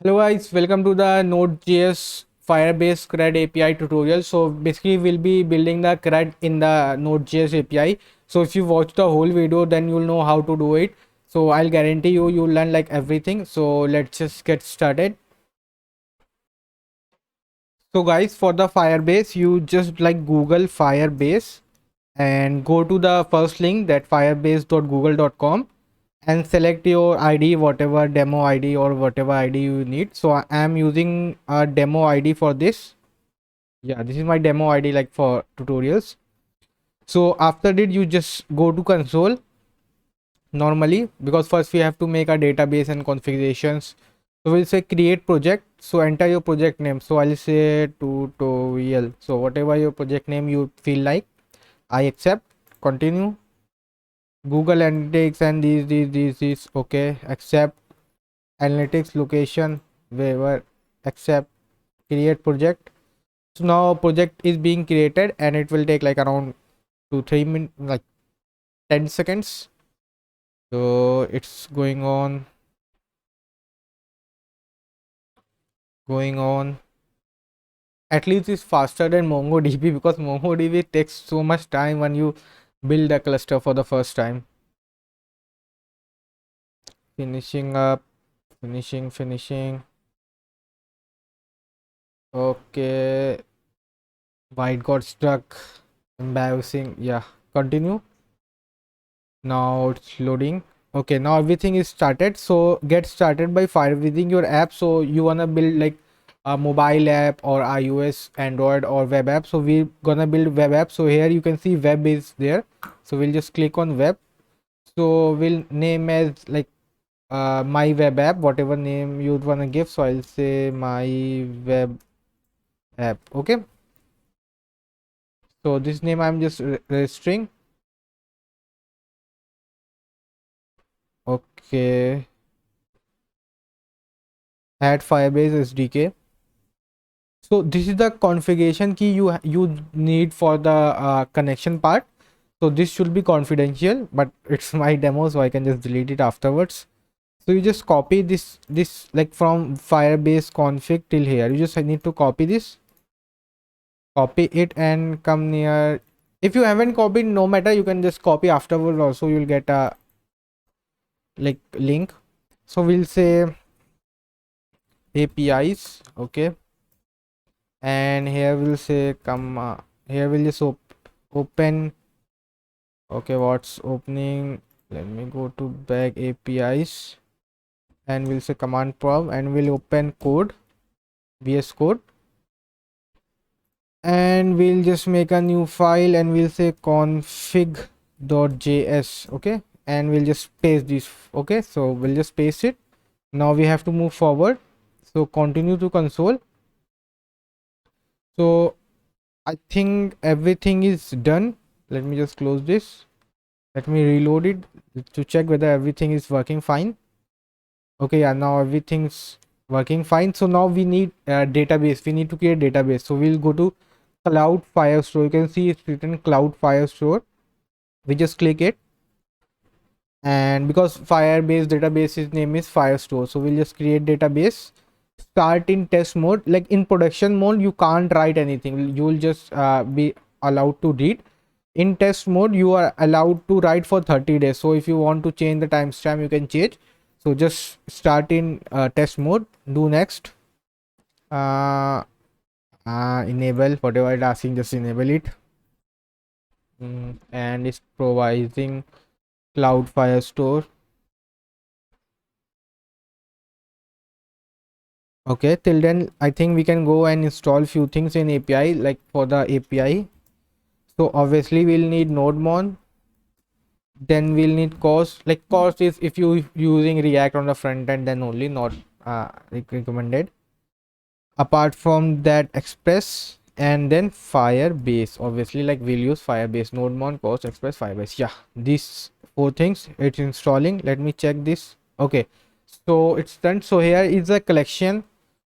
Hello guys, welcome to the Node.js Firebase CRUD API tutorial. So basically we'll be building the CRUD in the Node.js API. So if you watch the whole video, then you'll know how to do it. So I'll guarantee you'll learn like everything. So let's just get started. So guys, for the Firebase, you just like Google Firebase and go to the first link, that firebase.google.com, and select your ID, whatever demo ID or whatever ID you need. So I am using a demo ID for this. Yeah, this is my demo ID like for tutorials. So after that, you just go to console normally, because first we have to make a database and configurations. So we'll say create project. So enter your project name. So I'll say tutorial. So whatever your project name you feel like, I accept, continue. Google Analytics and these okay, accept. Analytics, location, wherever, accept, create project. So now project is being created and it will take like around 2 3 minutes, like 10 seconds. So it's going on. At least it's faster than MongoDB, because MongoDB takes so much time when you build a cluster for the first time. Finishing up, finishing. Okay, white got stuck, embarrassing. Yeah, continue. Now it's loading. Okay, now everything is started. So get started by firebasing your app. So you wanna build like a mobile app or iOS, Android, or web app. So we're gonna build web app. So here you can see web is there. So we'll just click on web. So we'll name as like my web app, whatever name you'd wanna give. So I'll say my web app. Okay. So this name I'm just registering. Okay. Add Firebase SDK. So this is the configuration key you need for the connection part. So this should be confidential, but it's my demo, so I can just delete it afterwards. So you just copy this like from Firebase config till here. You just need to copy this, copy it, and come near. If you haven't copied, no matter, you can just copy afterwards also. You'll get a like link. So we'll say APIs. Okay, and here we'll say come here we'll just open. Okay, what's opening? Let me go to back APIs and we'll say command prompt and we'll open code, VS Code, and we'll just make a new file and we'll say config.js. Okay, and we'll just paste this. Okay, so we'll just paste it. Now we have to move forward. So continue to console. So I think everything is done. Let me just close this. Let me reload it to check whether everything is working fine. Okay, yeah, now everything's working fine. So now we need a database. We need to create database. So we'll go to Cloud Firestore. You can see it's written Cloud Firestore. We just click it, and because Firebase database's name is Firestore, so we'll just create database. Start in test mode. Like in production mode, you can't write anything. You will just be allowed to read. In test mode, you are allowed to write for 30 days. So if you want to change the timestamp, you can change. So just start in test mode. Do next. uh, Enable whatever it's asking, just enable it. And it's providing Cloud Firestore. Okay, till then I think we can go and install few things in API, like for the API. So obviously we'll need nodemon, then we'll need cost. Like cost is if you using React on the front end, then only, not recommended. Apart from that, Express, and then Firebase. Obviously, like we'll use Firebase, nodemon, cost, Express, Firebase. Yeah, these four things it's installing. Let me check this. Okay, so it's done. So here is a collection.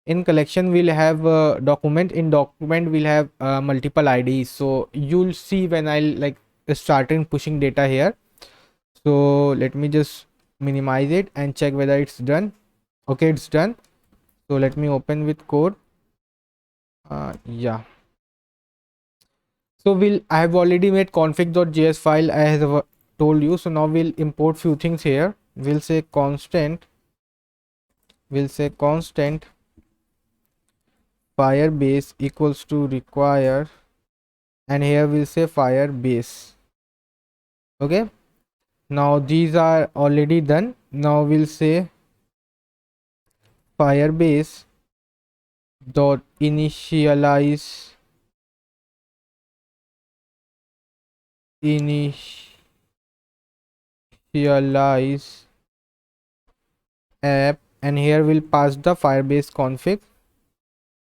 In collection we'll have a document. In document we'll have multiple IDs. So you'll see when I'll like starting pushing data here. So let me just minimize it and check whether it's done. Okay, it's done. So let me open with code. Yeah. So I have already made config.js file, I have told you. So now we'll import few things here. We'll say constant firebase equals to require, and here we'll say firebase. Okay, now these are already done. Now we'll say firebase dot initialize app, and here we'll pass the firebase config.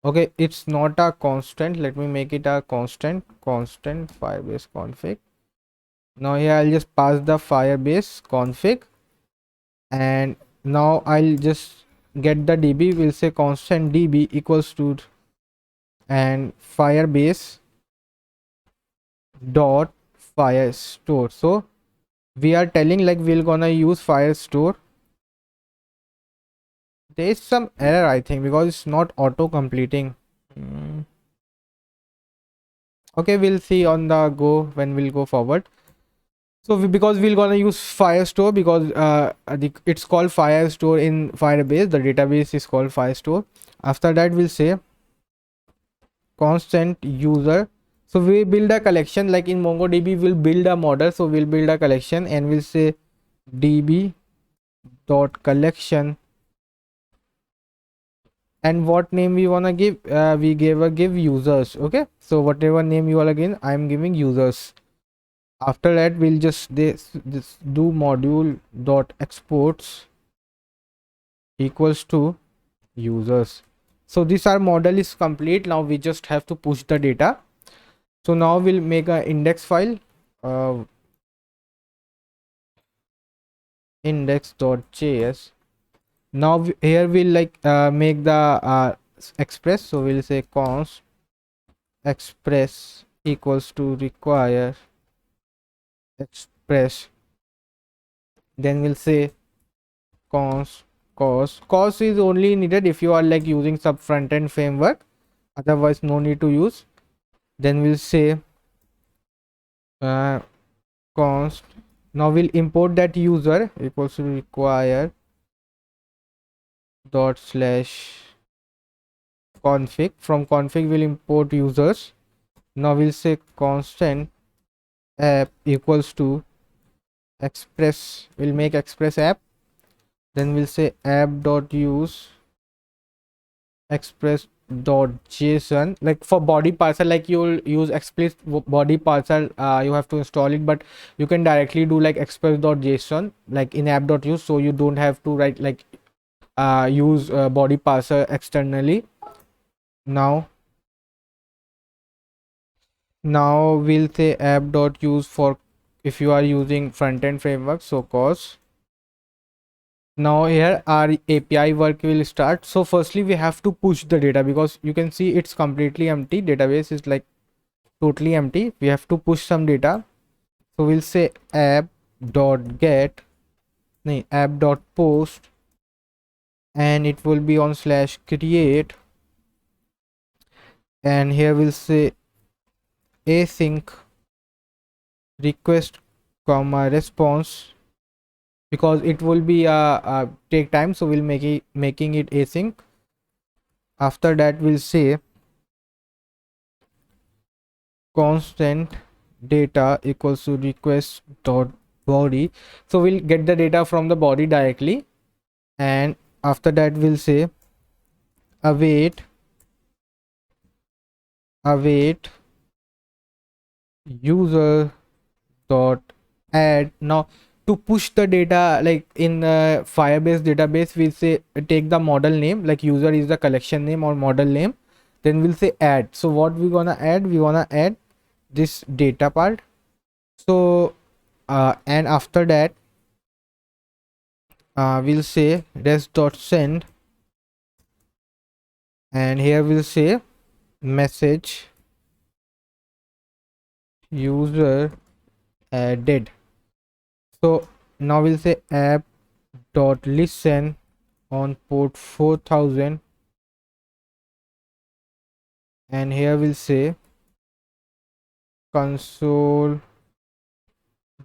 Okay, it's not a constant. Let me make it a constant firebase config. Now here I'll just pass the firebase config, and now I'll just get the db. We'll say constant db equals to and firebase dot firestore. So we are telling like we're gonna use firestore. There is some error, I think, because it's not auto completing. Okay, we'll see on the go when we'll go forward. So because we're gonna use firestore, because it's called firestore in firebase, the database is called firestore. After that we'll say constant user. So we build a collection, like in MongoDB we'll build a model. So we'll build a collection and we'll say db dot collection, and what name we wanna give. We give users. Okay, so whatever name you wanna give, I'm giving users. After that we'll just this do module dot exports equals to users. So this our model is complete. Now we just have to push the data. So now we'll make a index file, index.js. Now here we'll like make the express. So we'll say const express equals to require express. Then we'll say cos is only needed if you are like using some front end framework, otherwise no need to use. Then we'll say const. Now we'll import that user equals to require dot slash config. From config we'll import users. Now we'll say constant app equals to express. We'll make express app. Then we'll say app dot use express dot json. Like for body parser, like you'll use express body parser, you have to install it, but you can directly do like express dot json like in app dot use, so you don't have to write like use body parser externally. Now we'll say app dot use for if you are using front-end framework. So cos. Now here our API work will start. So firstly we have to push the data, because you can see it's completely empty. Database is like totally empty. We have to push some data. So we'll say app dot get app dot post, and it will be on slash create, and here we'll say async request comma response, because it will be take time, so we'll making it async. After that we'll say constant data equals to request dot body. So we'll get the data from the body directly, and after that we'll say await user dot add. Now to push the data, like in firebase database, we'll say take the model name, like user is the collection name or model name, then we'll say add. So what we gonna add, we wanna add this data part. So and after that we'll say res dot send, and here we'll say message user added. So now we'll say app dot listen on port 4000 and here we'll say console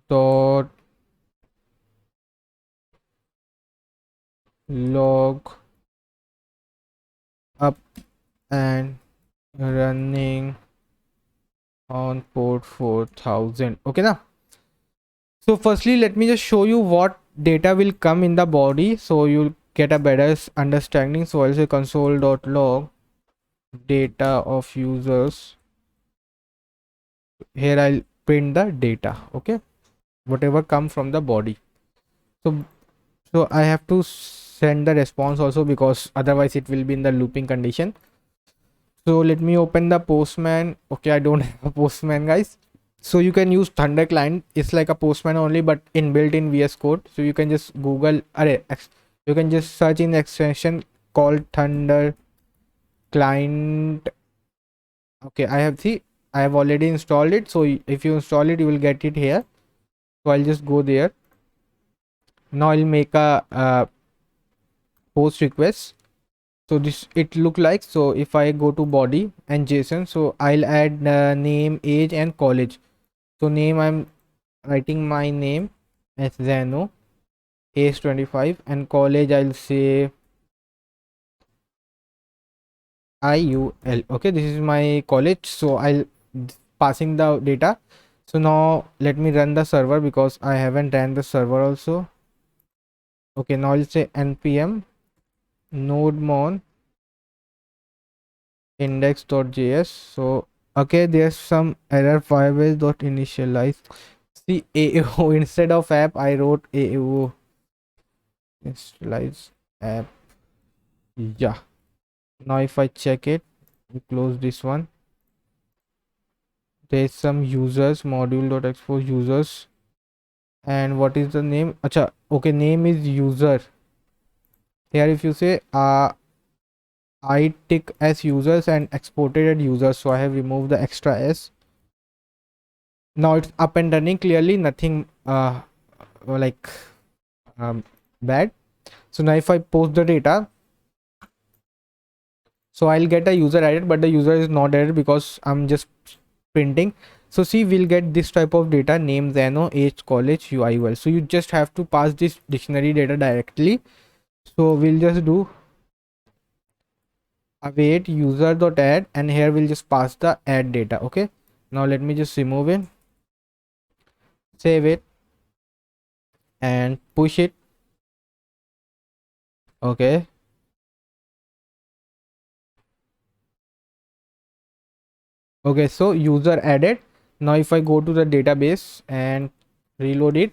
dot log up and running on port 4000. Okay now, so firstly let me just show you what data will come in the body so you'll get a better understanding. So I'll say console.log data of users. Here I'll print the data, okay, whatever come from the body. So I have to send the response also because otherwise it will be in the looping condition. So let me open the Postman. Okay, I don't have a Postman, guys. So you can use Thunder client. It's like a Postman only, but inbuilt in VS Code. So you can just Google, you can just search in the extension called Thunder client. Okay, I have already installed it. So if you install it, you will get it here. So I'll just go there. Now I'll make a post request. So this it look like. So if I go to body and JSON, so I'll add name, age and college. So name, I'm writing my name as Zano, age 25, and college I'll say IUL. Okay, this is my college. So I'll passing the data. So now let me run the server because I haven't ran the server also. Okay, now I'll say npm nodemon index.js. So okay, there's some error, firebase.initialize. See, AO instead of app I wrote AO. Initialize app. Yeah, now if I check it, we close this one. There's some users, module.export users, and what is the name? Acha, okay, name is user. Here if you say I tick as users and exported at users, so I have removed the extra s. Now it's up and running. Clearly nothing like bad. So now if I post the data, so I'll get a user added, but the user is not added because I'm just printing. So see, we'll get this type of data: name, Zano, age, college, UIUL. So you just have to pass this dictionary data directly. So we'll just do await user.add, and here we'll just pass the add data. Okay, now let me just remove it, save it and push it. Okay, okay, so user added. Now if I go to the database and reload it,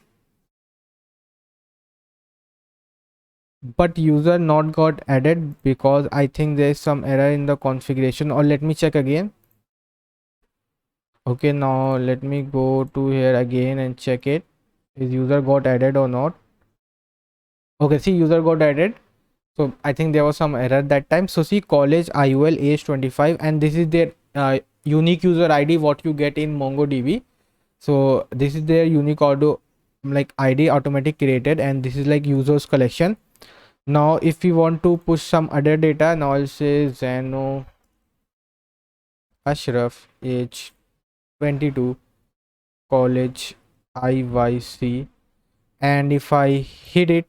but user not got added because I think there is some error in the configuration, or let me check again. Okay, now let me go to here again and check it, is user got added or not. Okay, see, user got added. So I think there was some error that time. So see, college, IUL, age 25, and this is their unique user ID what you get in MongoDB. So this is their unique auto like ID automatic created, and this is like users collection. Now if we want to push some other data, now I'll say Zano Ashraf, age 22, college, IYC, and if I hit it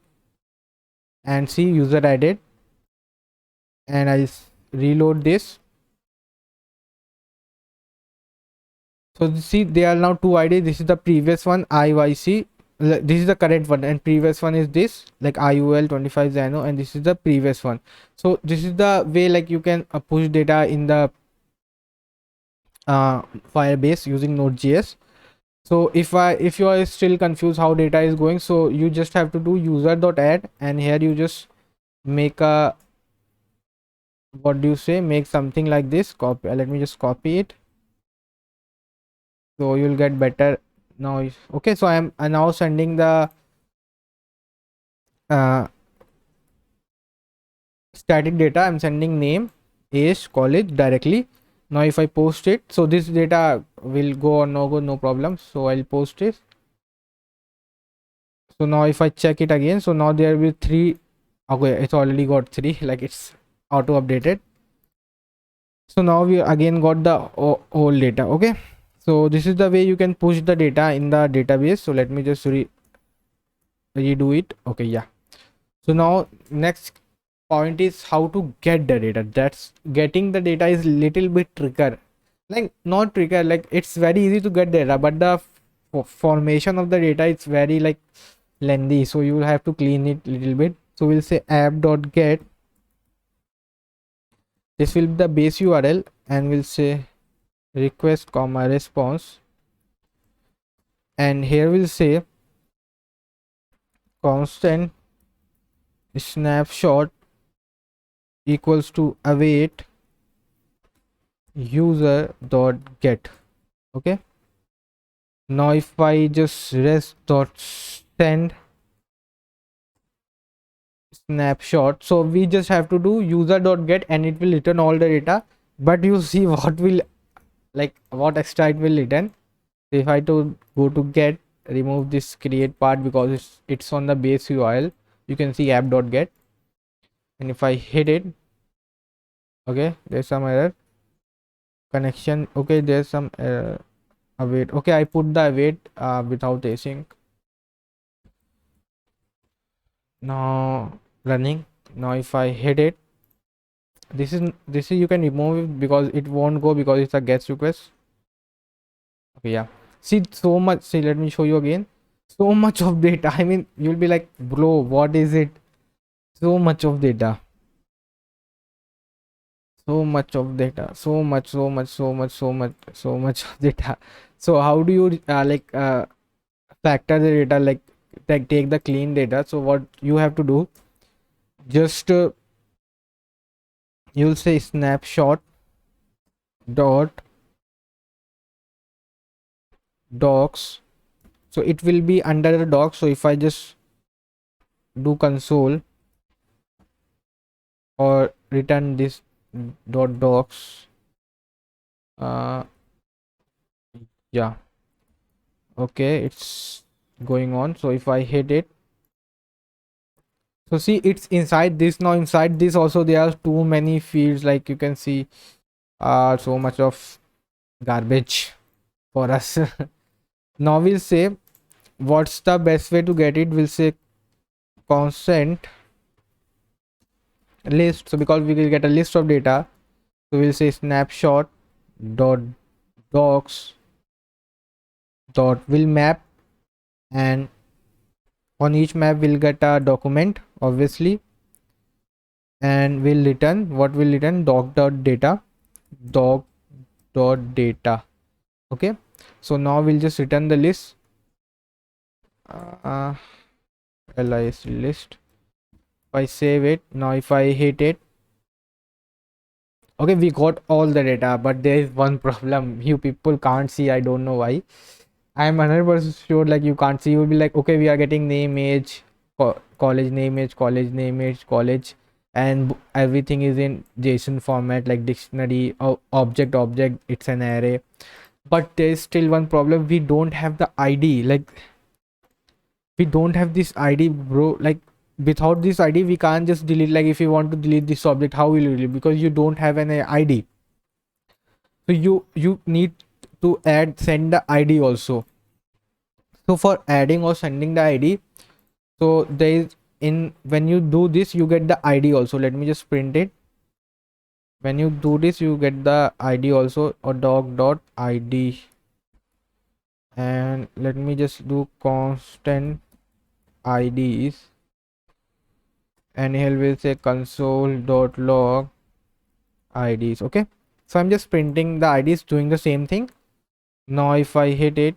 and see user added, and I'll reload this. So see, there are now two IDs. This is the previous one, IYC. This is the current one, and previous one is this, like IUL 25 Zano, and this is the previous one. So this is the way like you can push data in the Firebase using Node.js. So if you are still confused how data is going, so you just have to do user.add, and here you just make a, what do you say, make something like this. Copy, let me just copy it, so you'll get better now. Okay, so I'm now sending the uh, static data. I'm sending name, age, college directly. Now if I post it, so this data will go or no go, no problem. So I'll post it. So now if I check it again, so now there will be 3. Okay, it's already got 3, like it's auto updated. So now we again got the whole data. Okay, so this is the way you can push the data in the database. So let me just redo it. Okay, yeah. So now next point is how to get the data. That's getting the data is little bit trickier, like not trickier, like it's very easy to get data, but the formation of the data is very like lengthy, so you will have to clean it little bit. So we'll say app.get, this will be the base URL, and we'll say request comma response, and here we'll say constant snapshot equals to await user dot get. Okay, now if I just rest dot send snapshot, so we just have to do user dot get and it will return all the data. But you see what will, like what extra it will return. If I to go to get, remove this create part because it's on the base URL, you can see app dot get, and if I hit it, okay, there's some error connection. Okay, there's some error, await. Okay, I put the await without async. Now running. Now if I hit it, this is you can remove it because it won't go because it's a guest request. Okay, yeah, see so much. See, let me show you again. So much of data, I mean you'll be like, bro, what is it? So much of data, so much of data, so much of data. So how do you factor the data, like take the clean data? So what you have to do, just you'll say snapshot dot docs, so it will be under the docs. So if I just do console or return this dot docs, uh yeah, okay, it's going on. So if I hit it, so see it's inside this. Now inside this also there are too many fields, like you can see so much of garbage for us. Now we'll say what's the best way to get it. We'll say constant list, so because we will get a list of data, so we'll say snapshot dot docs dot will map, and on each map we'll get a document obviously, and we'll return, what will return, doc dot data, doc dot data. Okay, so now we'll just return the list, uh, list list. If I save it, now if I hit it, okay, we got all the data, but there is one problem. You people can't see, I don't know why. I'm 100% sure, like you can't see. You'll be like, okay, we are getting name, age, college name, age, college name, age, college, and everything is in JSON format, like dictionary, object, it's an array. But there's still one problem. We don't have the ID. Like we don't have this ID, bro. Like without this ID, we can't just delete. Like if you want to delete this object, how will you delete? Because you don't have an ID. So you need to send the ID also. So for adding or sending the ID, so there is, in when you do this you get the ID also. Let me just print it. When you do this you get the ID also, or doc dot ID, and let me just do constant IDs, and here we'll say console dot log IDs. Okay, so I'm just printing the IDs, doing the same thing. Now if I hit it,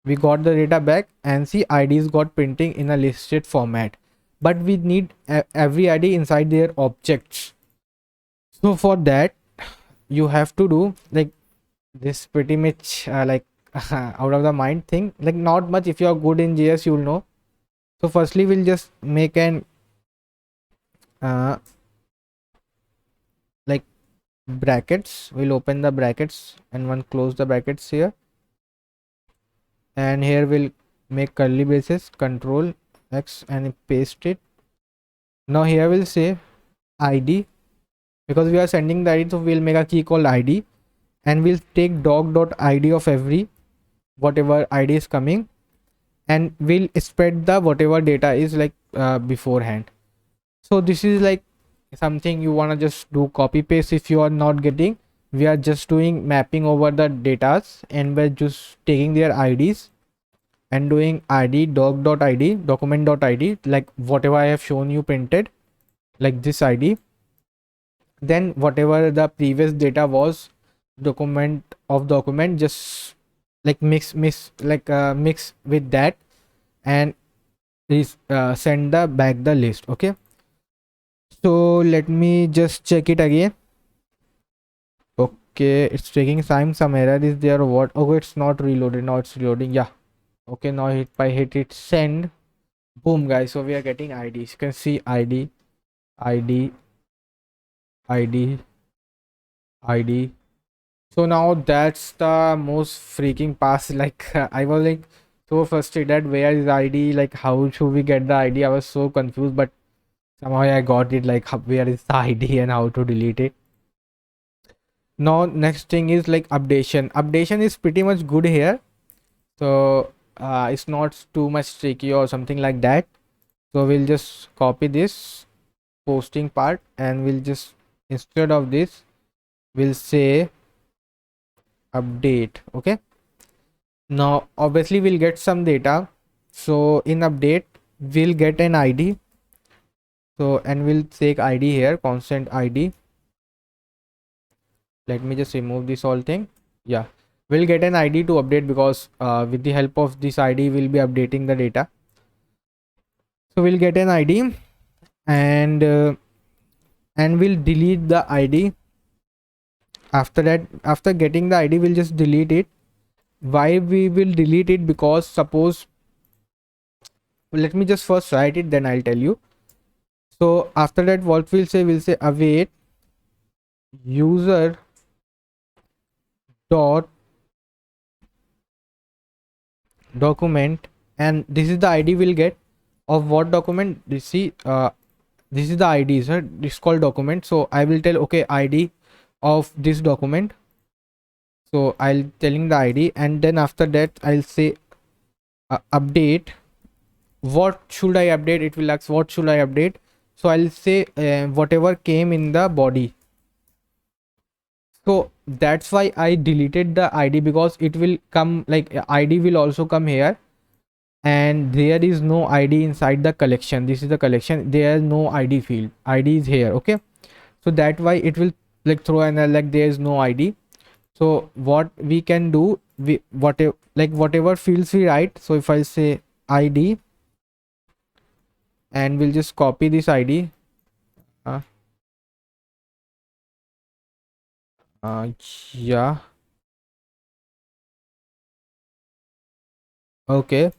we got the data back, and see IDs got printing in a listed format, but we need every ID inside their objects. So for that you have to do like this, pretty much like out of the mind thing, like not much. If you are good in JS you will know. So firstly we'll just make an uh, like brackets, we'll open the brackets and one close the brackets here, and here we'll make curly braces, control X, and paste it. Now here we'll say ID, because we are sending the id, so we'll make a key called id, and we'll take doc.id of every whatever id is coming, and we'll spread the whatever data is like beforehand. So this is like something you want to just do copy paste. If you are not getting, we are just doing mapping over the datas, and we're just taking their ids and doing id doc.id document.id, like whatever I have shown you printed, like this id. Then whatever the previous data was, document of document, just like mix with that, and is send the back the list. Okay, so let me just check it again. Okay, it's taking time, some error is there or what. Oh, it's not reloaded, now it's reloading. Yeah, okay, now hit by hit it send, boom guys, so we are getting ids. You can see id, id, id, id. So now that's the most freaking pass. Like I was like so frustrated. Where is ID? Like how should we get the ID? I was so confused, but somehow I got it. Like where is the ID and how to delete it. Now next thing is like updation. Updation is pretty much good here. So it's not too much tricky or something like that. So we'll just copy this posting part, and we'll just, instead of this, we'll say update. Okay, now obviously we'll get some data, so in update we'll get an id. So and we'll take id here, constant id. Let me just remove this whole thing. Yeah, we'll get an id to update, because with the help of this id we'll be updating the data. So we'll get an id, and we'll delete the id. After that, after getting the id, we'll just delete it. Why we will delete it? Because suppose, let me just first write it, then I'll tell you. So after that, what we'll say await user dot document, and this is the id we'll get of what document. You see, this is the id, sir. This is called document. So I will tell, okay, id of this document. So I'll telling the id, and then after that I'll say update. What should I update? It will ask what should I update. So I'll say whatever came in the body. So that's why I deleted the id, because it will come like id will also come here, and there is no id inside the collection. This is the collection, there is no id field, id is here. Okay, so that why it will like throw an like there is no id. So what we can do, we whatever fields we write. So if I say id, and we'll just copy this id. uh, yeah, okay,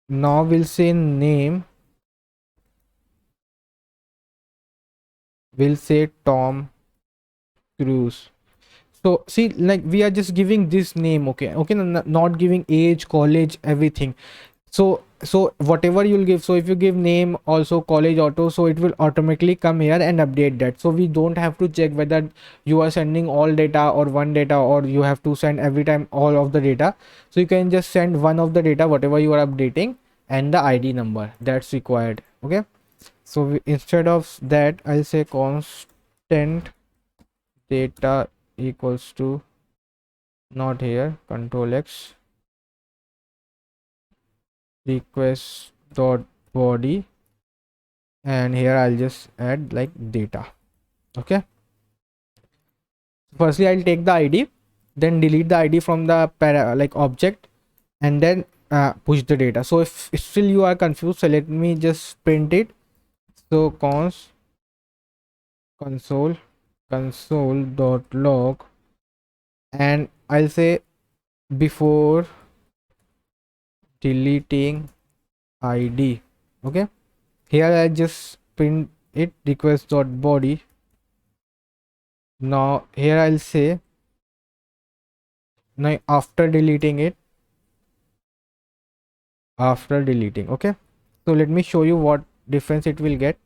now we'll say name, we'll say Tom Cruise. So see, like we are just giving this name. Okay, okay, not giving age, college, everything. So whatever you'll give, so if you give name also, college, auto, so it will automatically come here and update that. So we don't have to check whether you are sending all data or one data, or you have to send every time all of the data. So you can just send one of the data whatever you are updating, and the id number that's required. Okay, so instead of that, I'll say constant data equals to, not here, control x, request dot body, and here I'll just add like data. Okay, firstly I'll take the id, then delete the id from the like object, and then push the data. So if still you are confused, so let me just print it. So console dot log, and I'll say before deleting id. Okay, here I just print it, request dot body. Now here I'll say, now after deleting it, after deleting. Okay, so let me show you what difference it will get.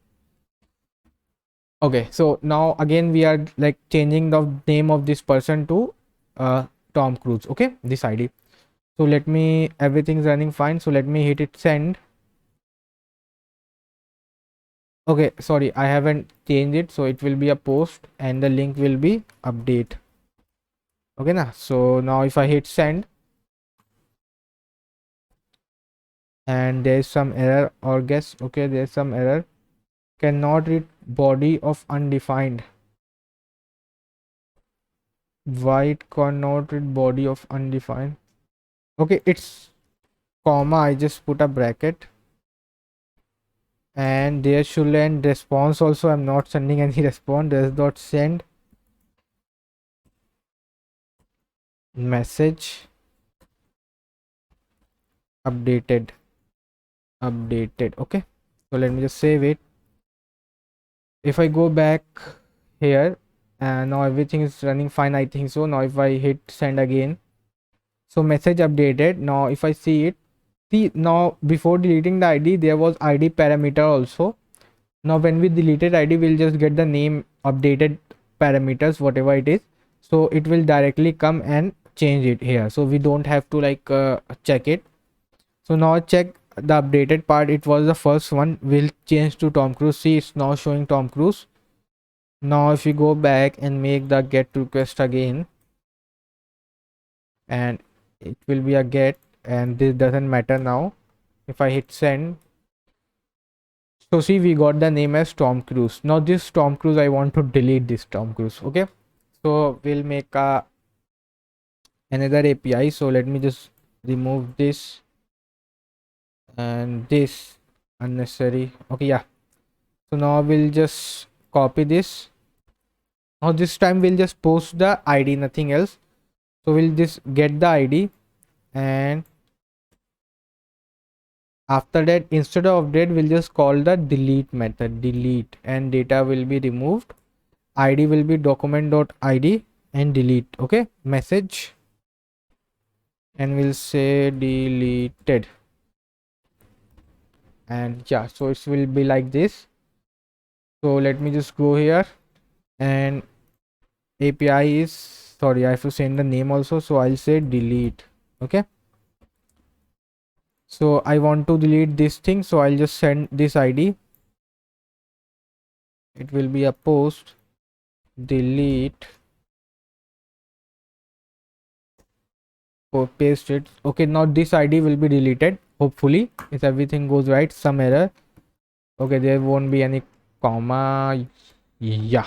Okay, so now again we are like changing the name of this person to Tom Cruise. Okay, this ID. So let me, everything's running fine, so let me hit it send. Okay, sorry, I haven't changed it, so it will be a post and the link will be update. Okay now, so now if I hit send and there's some error or guess, okay, there's some error, cannot read body of undefined. Why it cannot read body of undefined? Okay, it's comma, I just put a bracket, and there should end response also. I'm not sending any response. There's dot send message updated. Okay, so let me just save it. If I go back here and now everything is running fine, I think so. Now if I hit send again, so message updated. Now if I see it, see now before deleting the ID there was ID parameter also. Now when we deleted ID, we'll just get the name updated parameters, whatever it is, so it will directly come and change it here, so we don't have to like check it. So now check the updated part, it was the first one, will change to Tom Cruise. See, it's now showing Tom Cruise. Now if you go back and make the get request again, and it will be a get, and this doesn't matter now. If I hit send, so see, we got the name as Tom Cruise. Now this Tom Cruise, I want to delete this Tom Cruise. Okay, so we'll make a another API. So let me just remove this and this unnecessary. Okay, yeah. So now we'll just copy this. Now this time we'll just post the ID, nothing else. So we'll just get the ID, and after that, instead of update, we'll just call the delete method, delete, and data will be removed. ID will be document.id and delete. Okay, message, and we'll say deleted, and yeah, so it will be like this. So let me just go here, and API is, sorry, I have to send the name also, so I'll say delete. Okay, so I want to delete this thing, so I'll just send this ID. It will be a post delete, or paste it. Okay, now this ID will be deleted, hopefully, if everything goes right. Some error. Okay, there won't be any comma. Yeah,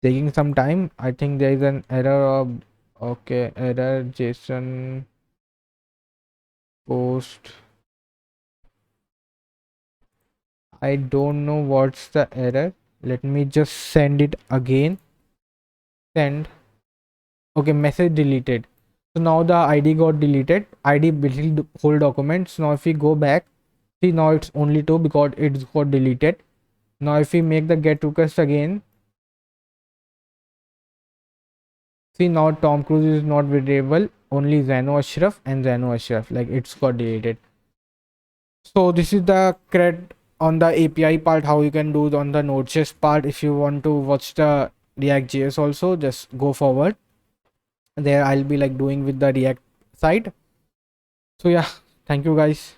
taking some time. I think there is an error of, okay, error JSON post. I don't know what's the error. Let me just send it again. Send. Okay, message deleted. So now the ID got deleted. ID build whole documents. Now if we go back, see, now it's only 2 because it's got deleted. Now if we make the get request again, see, now Tom Cruise is not variable, only Zano Ashraf and Zano Ashraf, like it's got deleted. So this is the cred on the API part, how you can do on the Node.js part. If you want to watch the React.js also, just go forward. There I'll be like doing with the React side. So yeah, thank you guys.